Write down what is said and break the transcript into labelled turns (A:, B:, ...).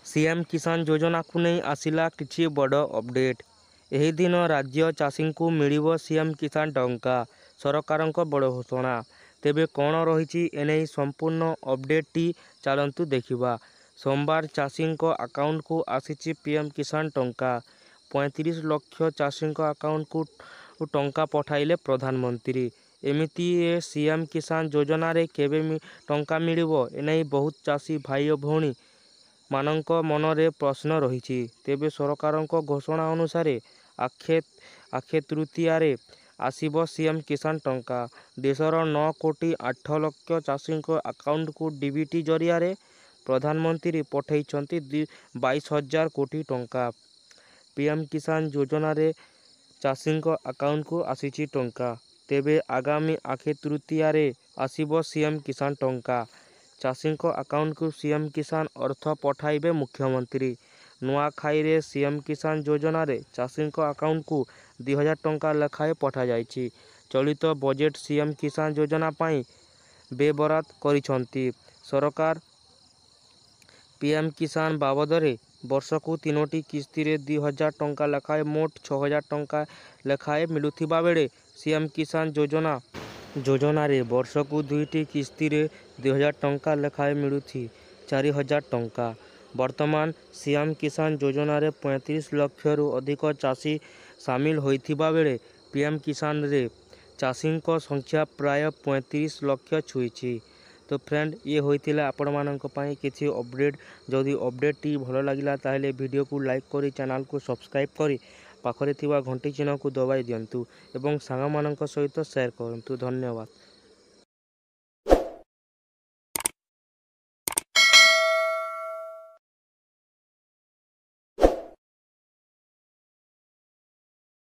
A: CM किसान योजना को नहीं आसिला किछि बड़ अपडेट। एही दिन राज्य चाषी को मिलिबो सीएम किसान टंका। सरकारଙ୍କ बड़ घोषणा। तेबे कौन रही एने संपूर्ण अपडेट टी चलतु देखा। सोमवार चाषी अकाउंट को आसी पीएम किसान टंका। 35 लाख चाषी अकाउंट को टंका पठाइले प्रधानमंत्री। एमिती सीएम किसान योजना रे केबे टंका मिलिबो एने बहुत चाषी भाई और भौणी मानक मनरे प्रश्न रही। तेबे सरकारଙ୍କ घोषणा अनुसार अक्षय तृतीया रे आसीबो सीएम किसान टंका। देशर 9 कोटी 8 लाख चाषी अकाउंट को डीबीटी जरिया रे प्रधानमंत्री पठाइछंती 22,000 कोटी टंका। पीएम किसान योजना रे चाषी अकाउंट को आसीची टंका। तेबे आगामी अक्षय तृतीया रे आसीबो सीएम किसान टंका। चाषी अकाउंट को सीएम किसान अर्थ पठाइबे मुख्यमंत्री। नुआखाई रे सीएम किसान योजना रे चाषी अकाउंट को 2000 टंका लेखाए पठा जाइछि। चलित बजेट सीएम किसान योजना पाई बेबरात करिछंती सरकार। पीएम किसान बाबदरे वर्ष को 3टी किस्ती रे 2000 टंका लेखाए मोट 6000 टंका लेखाए मिलुथिबा बेले सीएम किसान योजना रे वर्ष को 2टी किस्ती रे 2000 टंका लेखाए मिलुथि 4000 टंका। वर्तमान सीएम किसान योजना रे 35 लाख रु अधिक चाषी सामिल होइथिबा बेले पीएम किसान रे चाषी संख्या प्राय 35 लाख छुईछि। तो फ्रेंड ये होइथिला आपण मानक पई किछि अपडेट। जदि अपडेट टी भलो लागिला ताहेले वीडियो को लाइक करी चैनल को सब्सक्राइब करी पाखरे थिबा घंटी चिन्ह को दबाई दियंतु एवं सांग मानक सहित शेयर करंतु। धन्यवाद।